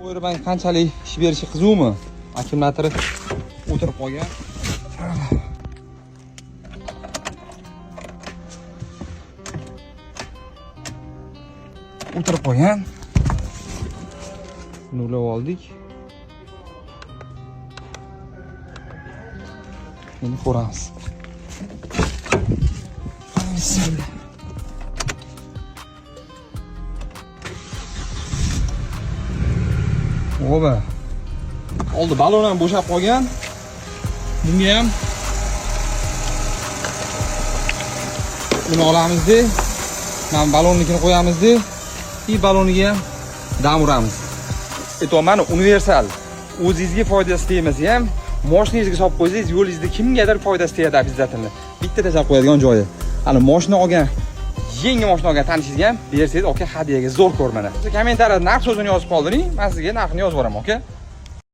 Bu yerdan qanchalik ish berishi qiziqmi? Akkumulyatori o'tirib qolgan. O'tirib qolgan. Nurlab oldik. Endi ko'ramiz. Bismillah. Oba. Oldi balon ham bo'shab qolgan. Bunga ham buni olamizda. Mana balonnikini qo'yamizda. И baloniga ham dam uramiz. Mana universal. O'zingizga foydasi tegmasa ham, mashinangizga solib qo'ysangiz, yo'lingizda kimgadir foydasi tegadi обязательно. Bitta tashlab qo'yadigan joyi. Hali mashina olgan, yangi mashina olgan tanishingizga ham bersangiz, aka, hadiyaga zo'r ko'r mana. Kommentariyada narx so'zini yozib qoldiring, men sizga narxini yozib boraman, aka.